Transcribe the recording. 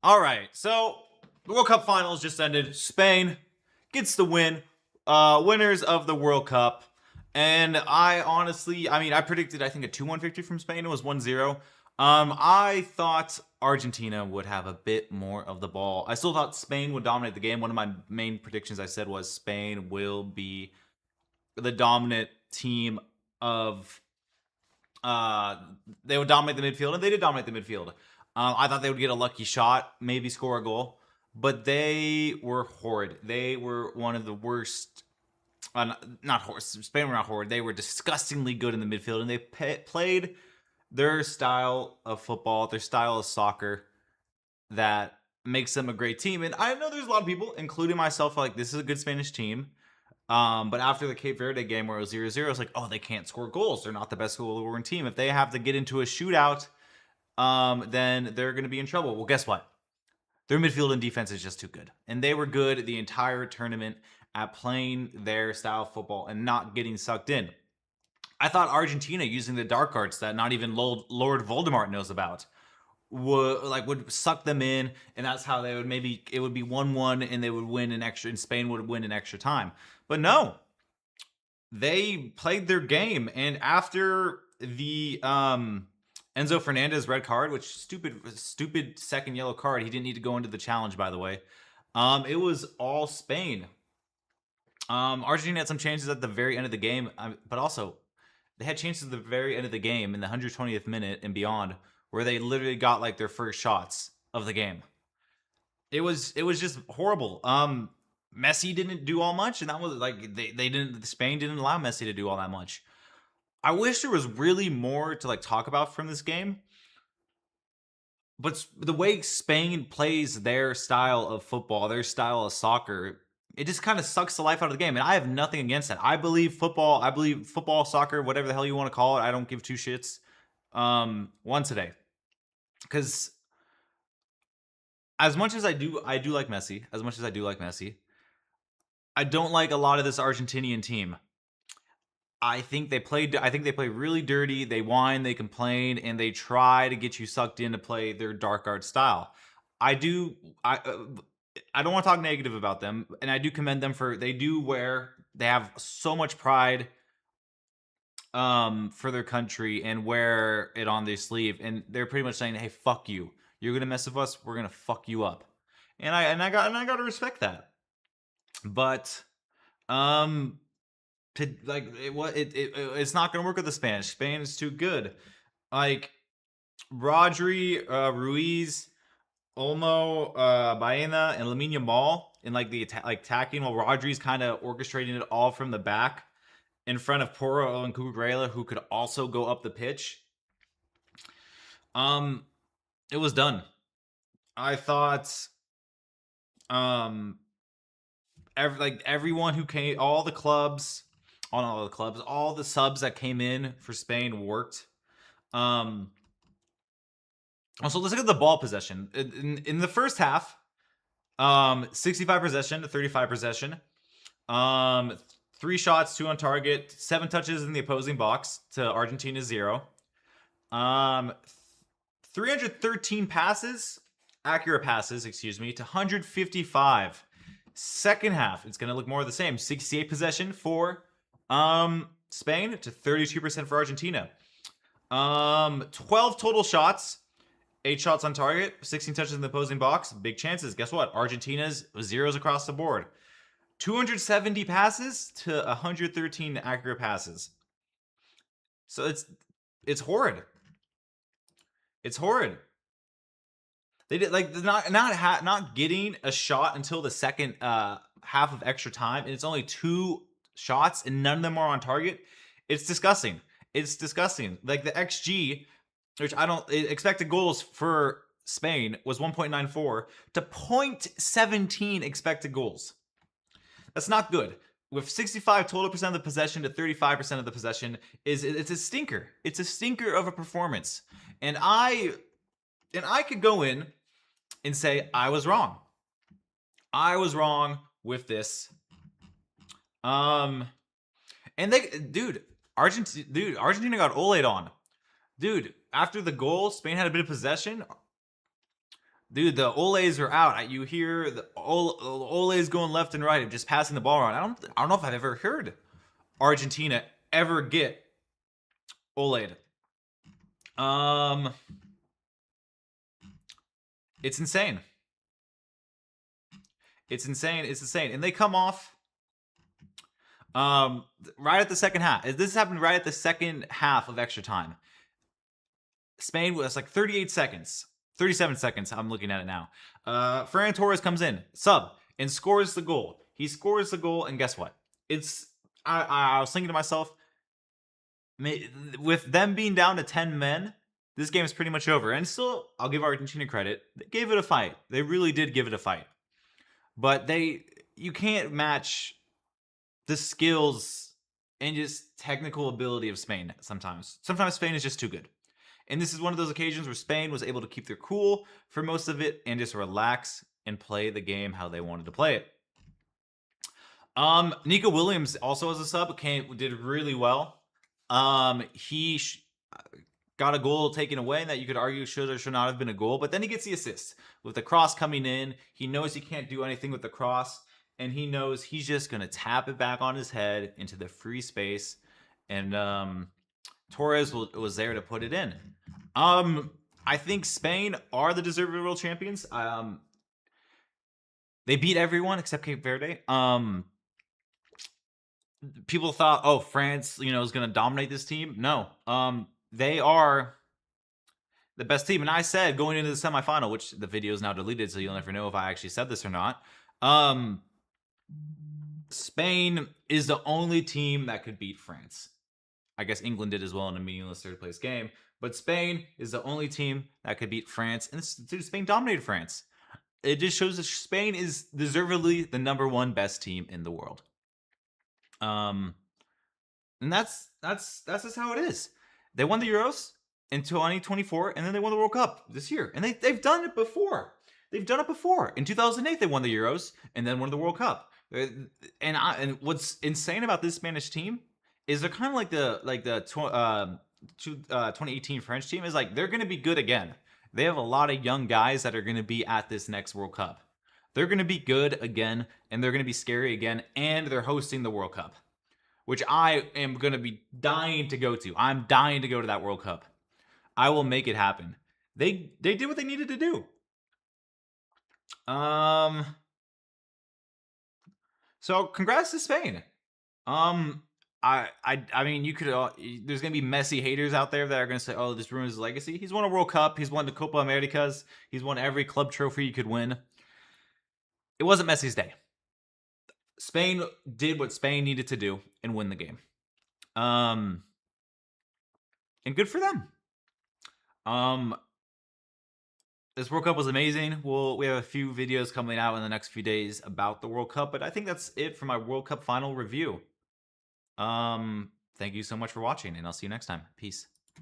All right, so the World Cup finals just ended. Spain gets the win. Winners of the World Cup. And I honestly, I predicted, I think, a 2-1 victory from Spain. It was 1-0. I thought Argentina would have a bit more of the ball. I still thought Spain would dominate the game. One of my main predictions I said was Spain will be the dominant team of they would dominate the midfield, and they did dominate the midfield. I thought they would get a lucky shot, maybe score a goal, but they were horrid. They were one of the worst. Not horrid. Spain were not horrid. They were disgustingly good in the midfield, and they played their style of football, their style of soccer that makes them a great team. And I know there's a lot of people, including myself, like this is a good Spanish team. But after the Cape Verde game where it was 0-0, it's like, oh, they can't score goals. They're not the best goal-scoring team. If they have to get into a shootout, then they're going to be in trouble. Well, guess what? Their midfield and defense is just too good. And they were good the entire tournament at playing their style of football and not getting sucked in. I thought Argentina, using the dark arts that not even Lord Voldemort knows about, would suck them in, and that's how they would it would be 1-1 and they would win in extra, and Spain would win in extra time. But no, they played their game, and after the Enzo Fernandez red card, which stupid second yellow card, he didn't need to go into the challenge, by the way. It was all Spain. Argentina had some chances at the very end of the game, but also they had chances at the very end of the game in the 120th minute and beyond, where they literally got like their first shots of the game. It was just horrible. Messi didn't do all much, and that was like Spain didn't allow Messi to do all that much. I wish there was really more to like talk about from this game. But the way Spain plays their style of football, their style of soccer, it just kind of sucks the life out of the game. And I have nothing against that. I believe football, soccer, whatever the hell you want to call it. I don't give two shits. One today. Because as much as I do like Messi. As much as I do like Messi, I don't like a lot of this Argentinian team. I think they play really dirty. They whine, they complain, and they try to get you sucked in to play their dark art style. I don't want to talk negative about them, and I do commend them they have so much pride for their country and wear it on their sleeve, and they're pretty much saying, hey, fuck you. You're gonna mess with us, we're gonna fuck you up. And I got to respect that. But it's not gonna work with the Spanish. Spain is too good. Like Rodri, Ruiz, Olmo, Baena, and Lamine Yamal in like the attacking, while Rodri's kind of orchestrating it all from the back in front of Porro and Cucurella, who could also go up the pitch. It was done. I thought everyone who came, all the subs that came in for Spain worked. Also, let's look at the ball possession. In the first half, 65 possession to 35 possession. 3 shots, 2 on target, 7 touches in the opposing box to Argentina 0. 313 accurate passes, to 155. Second half, it's going to look more of the same. 68 possession for Spain to 32% for Argentina. 12 total shots, 8 shots on target, 16 touches in the opposing box, big chances. Guess what? Argentina's zeros across the board. 270 passes to 113 accurate passes. So it's horrid. It's horrid. They did not getting a shot until the second half of extra time, and it's only 2 shots and none of them are on target. It's disgusting. It's disgusting. Like the XG, which expected goals for Spain was 1.94 to 0.17 expected goals. That's not good. With 65 total percent of the possession to 35% of the possession, it's a stinker. It's a stinker of a performance. And I could go in and say I was wrong. I was wrong with this. And Argentina got Ole'd on. Dude, after the goal, Spain had a bit of possession. Dude, the Ole's are out. You hear the Ole's going left and right, just passing the ball around. I don't know if I've ever heard Argentina ever get Ole'd. It's insane. It's insane. It's insane. And they come off right at the second half. This happened right at the second half of extra time. Spain was like 38 seconds. 37 seconds. I'm looking at it now. Ferran Torres comes in, sub, and scores the goal. He scores the goal, and guess what? I was thinking to myself, with them being down to 10 men, this game is pretty much over. And still, I'll give Argentina credit. They gave it a fight. They really did give it a fight. But you can't match the skills and just technical ability of Spain sometimes. Sometimes Spain is just too good. And this is one of those occasions where Spain was able to keep their cool for most of it and just relax and play the game how they wanted to play it. Nico Williams also as a sub did really well. He got a goal taken away that you could argue should or should not have been a goal, but then he gets the assist with the cross coming in. He knows he can't do anything with the cross, and he knows he's just gonna tap it back on his head into the free space, and Torres was there to put it in. I think Spain are the deserved world champions. They beat everyone except Cape Verde. People thought, oh, France, is going to dominate this team. No, they are the best team. And I said going into the semifinal, which the video is now deleted, so you'll never know if I actually said this or not. Spain is the only team that could beat France. I guess England did as well in a meaningless third place game. But Spain is the only team that could beat France. And Spain dominated France. It just shows that Spain is deservedly the #1 best team in the world. And that's just how it is. They won the Euros in 2024, and then they won the World Cup this year. And they've done it before. They've done it before. In 2008, they won the Euros and then won the World Cup. And what's insane about this Spanish team is they're kind of like the 2018 French team. Is like they're going to be good again. They have a lot of young guys that are going to be at this next World Cup. They're going to be good again, and they're going to be scary again, and they're hosting the World Cup, which I am going to be dying to go to. I'm dying to go to that World Cup. I will make it happen. They did what they needed to do. So congrats to Spain. I mean, you could. There's gonna be Messi haters out there that are gonna say, "Oh, this ruins his legacy." He's won a World Cup. He's won the Copa Americas. He's won every club trophy you could win. It wasn't Messi's day. Spain did what Spain needed to do and win the game. And good for them. This World Cup was amazing. We have a few videos coming out in the next few days about the World Cup, but I think that's it for my World Cup final review. Thank you so much for watching, and I'll see you next time. Peace.